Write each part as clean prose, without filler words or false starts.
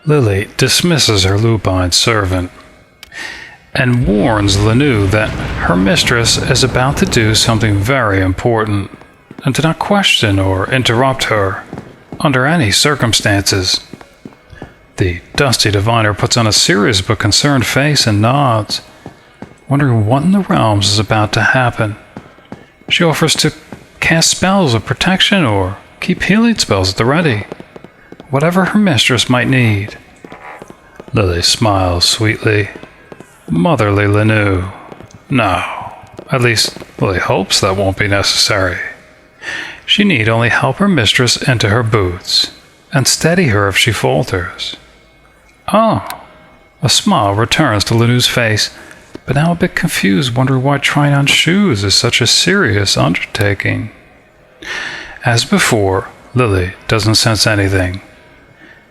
Lily dismisses her lupine servant and warns Linu that her mistress is about to do something very important and to not question or interrupt her under any circumstances. The dusty diviner puts on a serious but concerned face and nods, wondering what in the realms is about to happen. She offers to cast spells of protection or keep healing spells at the ready, whatever her mistress might need. Lily smiles sweetly. Motherly Linu. No, at least Lily hopes that won't be necessary. She need only help her mistress into her boots, and steady her if she falters. Oh, a smile returns to Linu's face, but now a bit confused, wondering why trying on shoes is such a serious undertaking. As before, Lily doesn't sense anything,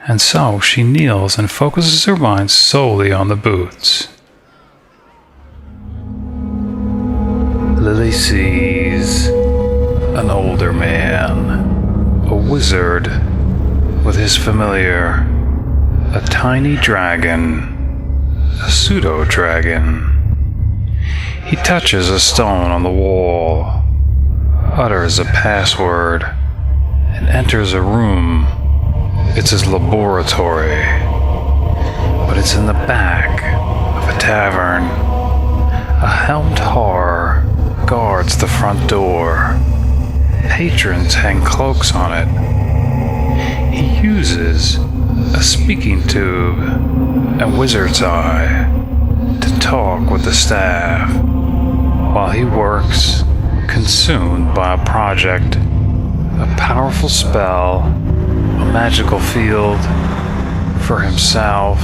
and so she kneels and focuses her mind solely on the boots. Lily sees an older man, a wizard, with his familiar, a tiny dragon, a pseudo-dragon. He touches a stone on the wall, utters a password, and enters a room. It's his laboratory, but it's in the back of a tavern. A helmed horror guards the front door. Patrons hang cloaks on it. He uses a speaking tube and wizard's eye to talk with the staff while he works, consumed by a project, a powerful spell, a magical field for himself.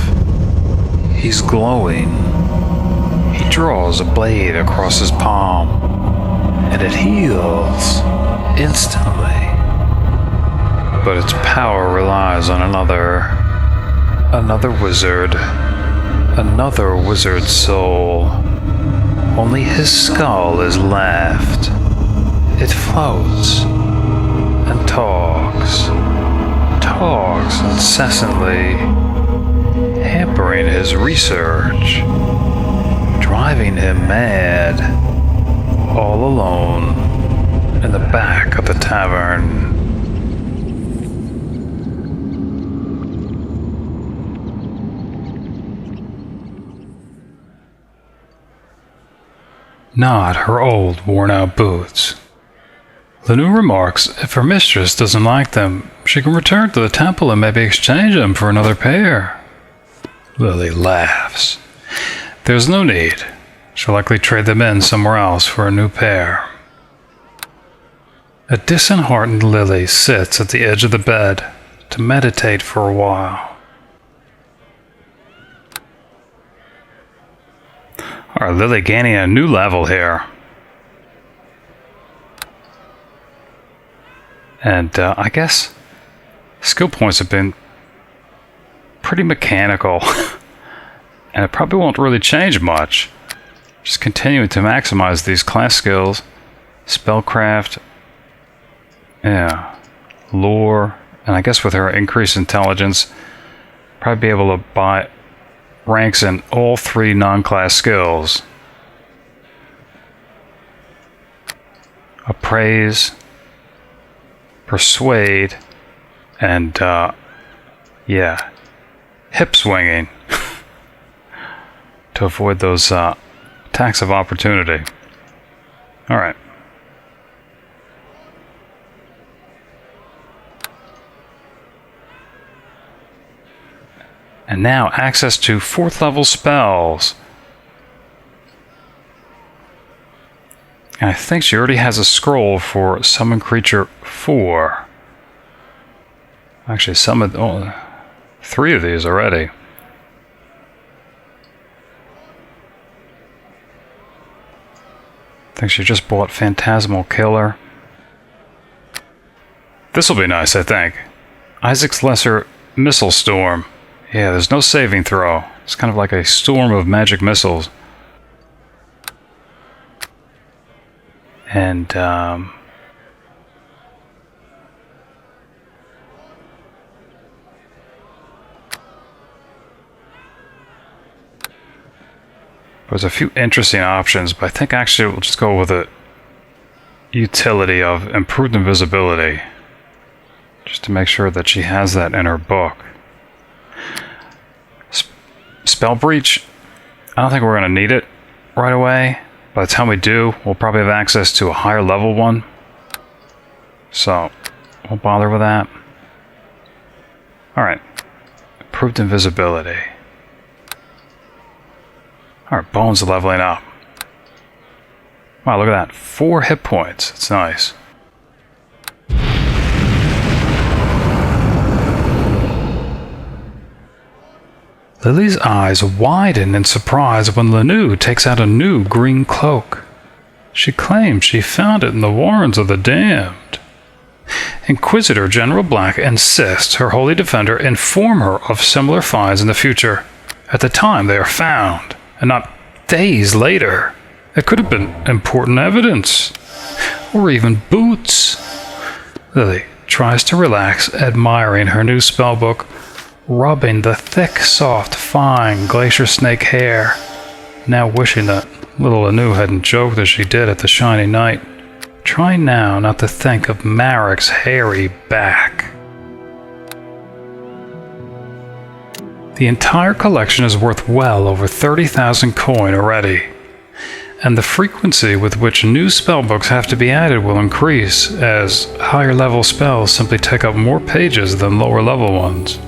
He's glowing. He draws a blade across his palm, and it heals instantly. But its power relies on another wizard, another wizard's soul. Only his skull is left. It floats and talks incessantly, hampering his research, driving him mad, all alone in the back of the tavern. Not her old, worn-out boots. Linu remarks if her mistress doesn't like them, she can return to the temple and maybe exchange them for another pair. Lily laughs. There's no need. She'll likely trade them in somewhere else for a new pair. A disheartened Lily sits at the edge of the bed to meditate for a while. Alright, Lily gaining a new level here. And I guess skill points have been pretty mechanical. And it probably won't really change much. Just continuing to maximize these class skills. Spellcraft. Yeah. Lore. And I guess with her increased intelligence, probably be able to buy ranks in all three non-class skills. Appraise, Persuade, and hip swinging to avoid those attacks of opportunity. Alright. And now access to 4th level spells. And I think she already has a scroll for Summon Creature 4. Actually, summoned 3 of these already. I think she just bought Phantasmal Killer. This'll be nice, I think. Isaac's Lesser Missile Storm. Yeah, there's no saving throw. It's kind of like a storm of magic missiles. And, There's a few interesting options, but I think actually we'll just go with the utility of improved invisibility. Just to make sure that she has that in her book. Spell Breach, I don't think we're going to need it right away. By the time we do, we'll probably have access to a higher level one. So, won't bother with that. Alright. Improved invisibility. Alright, Bones leveling up. Wow, look at that. 4 hit points. It's nice. Lily's eyes widen in surprise when Linu takes out a new green cloak. She claims she found it in the warrens of the damned. Inquisitor General Black insists her holy defender inform her of similar finds in the future, at the time they are found, and not days later. It could have been important evidence, or even boots. Lily tries to relax, admiring her new spellbook, rubbing the thick, soft, fine glacier snake hair, now wishing that little Linu hadn't joked as she did at the shiny night, trying now not to think of Marrok's hairy back. The entire collection is worth well over 30,000 coin already, and the frequency with which new spellbooks have to be added will increase, as higher level spells simply take up more pages than lower level ones.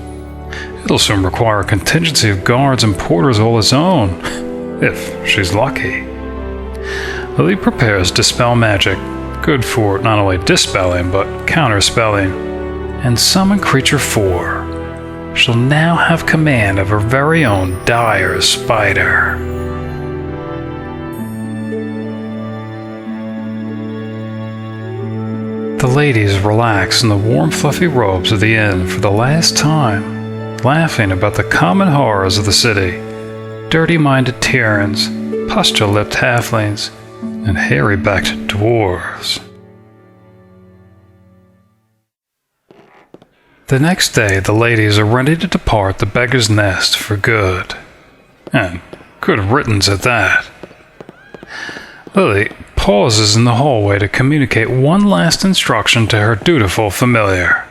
It'll soon require a contingency of guards and porters all its own, if she's lucky. Lily prepares Dispel magic, good for not only dispelling but counterspelling, and summon creature 4. She'll now have command of her very own dire spider. The ladies relax in the warm fluffy robes of the inn for the last time, laughing about the common horrors of the city, dirty-minded tyrants, pustule-lipped halflings, and hairy-backed dwarves. The next day, the ladies are ready to depart the Beggar's Nest for good. And good riddance at that. Lily pauses in the hallway to communicate one last instruction to her dutiful familiar.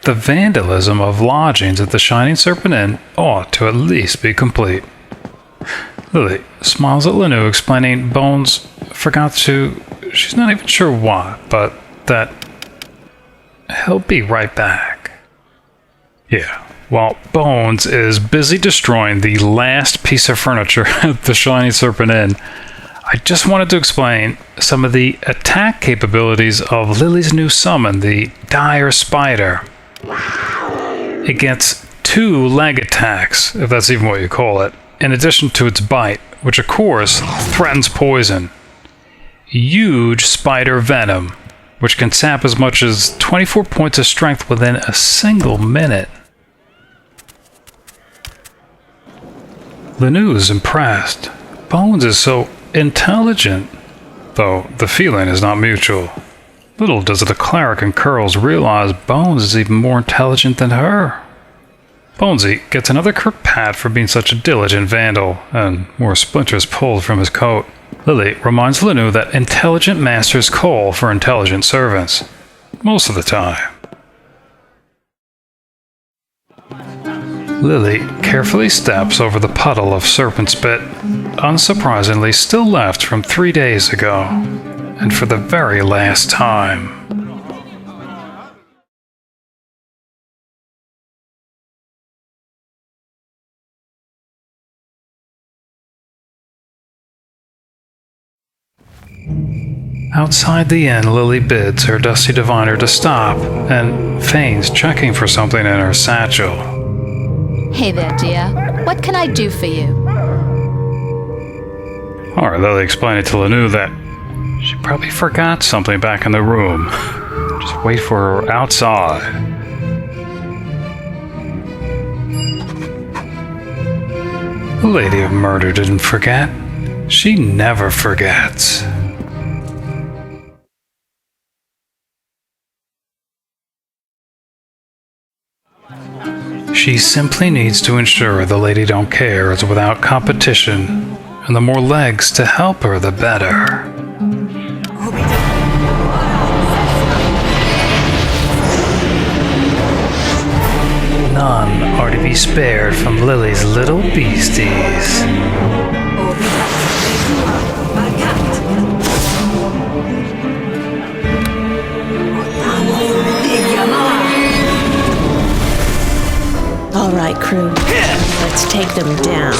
The vandalism of lodgings at the Shining Serpent Inn ought to at least be complete. Lily smiles at Linu, explaining Bones forgot to... she's not even sure what, but that he'll be right back. Yeah, while Bones is busy destroying the last piece of furniture at the Shining Serpent Inn, I just wanted to explain some of the attack capabilities of Lily's new summon, the Dire Spider. It gets 2 leg attacks, if that's even what you call it, in addition to its bite, which of course threatens poison. Huge spider venom, which can sap as much as 24 points of strength within a single minute. Linu is impressed. Bones is so intelligent, though the feeling is not mutual. Little does the cleric in curls realize Bones is even more intelligent than her. Bonesy gets another curt pat for being such a diligent vandal, and more splinters pulled from his coat. Lily reminds Linu that intelligent masters call for intelligent servants. Most of the time. Lily carefully steps over the puddle of serpent spit, unsurprisingly still left from 3 days ago, and for the very last time. Outside the inn, Lily bids her dusty diviner to stop and feigns checking for something in her satchel. Hey there, dear. What can I do for you? Alright, Lily explained to Linu that she probably forgot something back in the room. Just wait for her outside. The Lady of Murder didn't forget. She never forgets. She simply needs to ensure the Lady Don't Care is without competition, and the more legs to help her, the better. None are to be spared from Lilly's little beasties. All right, crew. Let's take them down.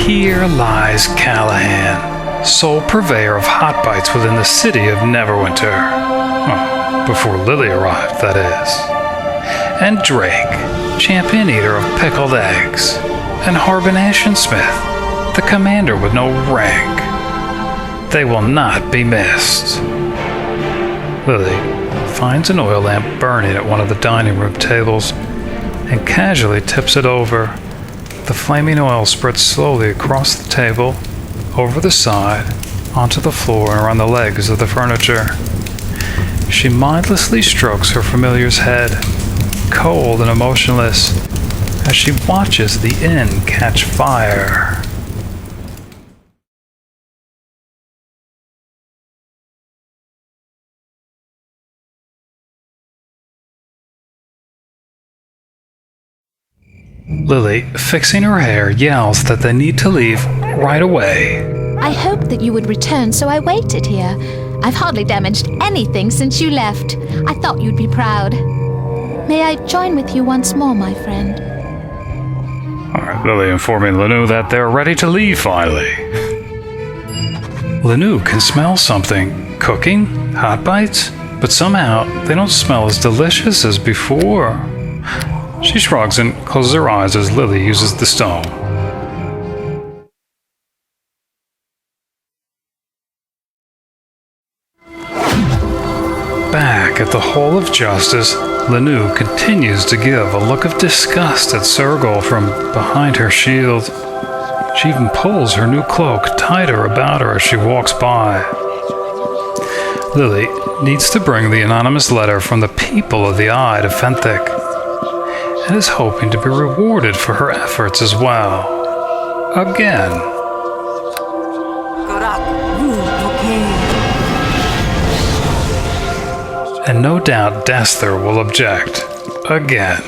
Here lies Callahan, sole purveyor of hot bites within the city of Neverwinter. Well, before Lilly arrived, that is. And Drake, champion eater of pickled eggs. And Harben Ashensmith, the commander with no rank. They will not be missed. Lilly finds an oil lamp burning at one of the dining room tables and casually tips it over. The flaming oil spreads slowly across the table, over the side, onto the floor and around the legs of the furniture. She mindlessly strokes her familiar's head, cold and emotionless, as she watches the inn catch fire. Lilly, fixing her hair, yells that they need to leave right away. I hoped that you would return, so I waited here. I've hardly damaged anything since you left. I thought you'd be proud. May I join with you once more, my friend? Alright, Lilly informing Linu that they're ready to leave finally. Linu can smell something. Cooking? Hot bites? But somehow they don't smell as delicious as before. She shrugs and closes her eyes as Lilly uses the stone. Back at the Hall of Justice, Linu continues to give a look of disgust at Sergol from behind her shield. She even pulls her new cloak tighter about her as she walks by. Lilly needs to bring the anonymous letter from the people of the Eye to Fenthick, and is hoping to be rewarded for her efforts as well. Again. And no doubt Desther will object. Again.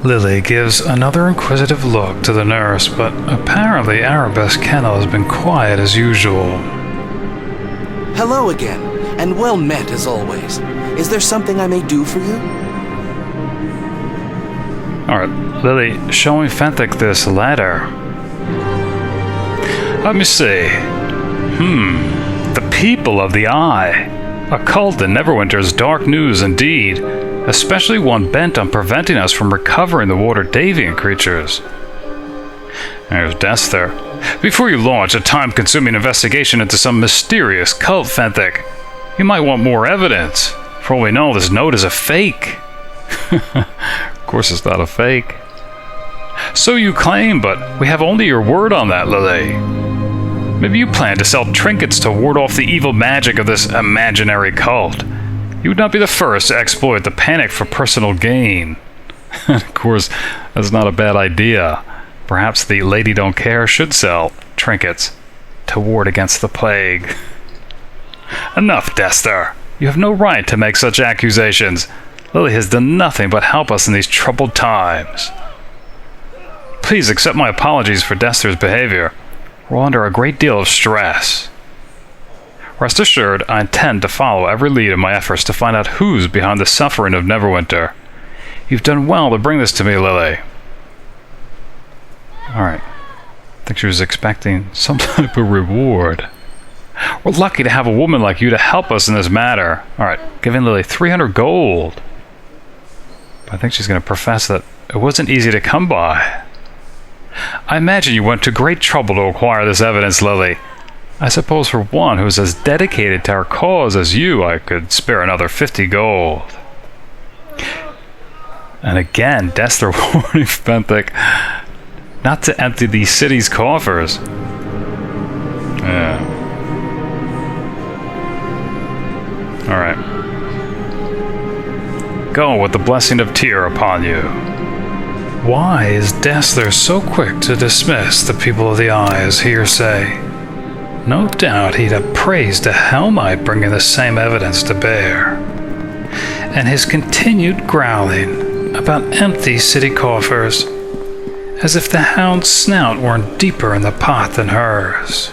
Lilly gives another inquisitive look to the nurse, but apparently Aribeth's kennel has been quiet as usual. Hello again, and well met as always. Is there something I may do for you? Alright, Lilly, showing Fenthick this letter. Let me see. The people of the Eye. A cult in Neverwinter's dark news indeed, especially one bent on preventing us from recovering the water Davian creatures. There's Desther. Before you launch a time-consuming investigation into some mysterious cult, Fenthick, you might want more evidence. For all we know, this note is a fake. Of course it's not a fake. So you claim, but we have only your word on that, Lilly. Maybe you plan to sell trinkets to ward off the evil magic of this imaginary cult. You would not be the first to exploit the panic for personal gain. Of course, that's not a bad idea. Perhaps the Lady Don't Care should sell trinkets. to ward against the plague. Enough, Desther. You have no right to make such accusations. Lilly has done nothing but help us in these troubled times. Please accept my apologies for Desther's behavior. We're under a great deal of stress. Rest assured, I intend to follow every lead in my efforts to find out who's behind the suffering of Neverwinter. You've done well to bring this to me, Lilly. Alright. I think she was expecting some type of reward. We're lucky to have a woman like you to help us in this matter. Alright, giving Lilly 300 gold. But I think she's going to profess that it wasn't easy to come by. I imagine you went to great trouble to acquire this evidence, Lilly. I suppose for one who's as dedicated to our cause as you, I could spare another 50 gold. And again, Desther warning Fenthick not to empty the city's coffers. Yeah. Alright. Go with the blessing of Tyr upon you. Why is Desther so quick to dismiss the people of the Eye as hearsay? No doubt he'd have praised a Helmite bringing the same evidence to bear. And his continued growling about empty city coffers, as if the hound's snout weren't deeper in the pot than hers.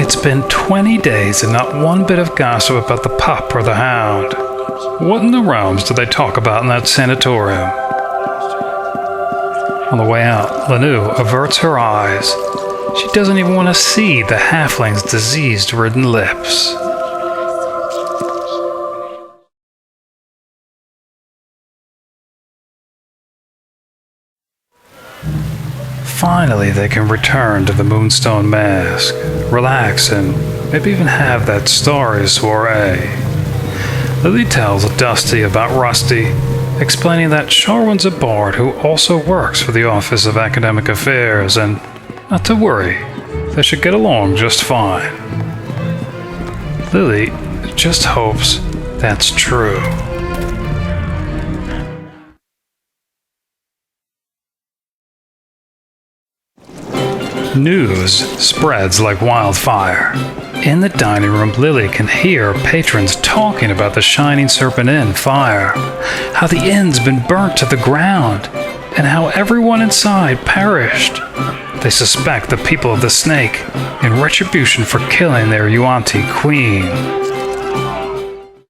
It's been 20 days and not one bit of gossip about the pup or the hound. What in the realms do they talk about in that sanatorium? On the way out, Linu averts her eyes. She doesn't even want to see the halfling's disease-ridden lips. Finally, they can return to the Moonstone Mask, relax, and maybe even have that starry soiree. Lilly tells Dusty about Rusty, explaining that Sharwyn's a bard who also works for the Office of Academic Affairs, and not to worry, they should get along just fine. Lilly just hopes that's true. News spreads like wildfire. In the dining room, Lilly can hear patrons talking about the Shining Serpent Inn fire, how the inn's been burnt to the ground, and how everyone inside perished. They suspect the people of the Snake in retribution for killing their Yuan-Ti queen.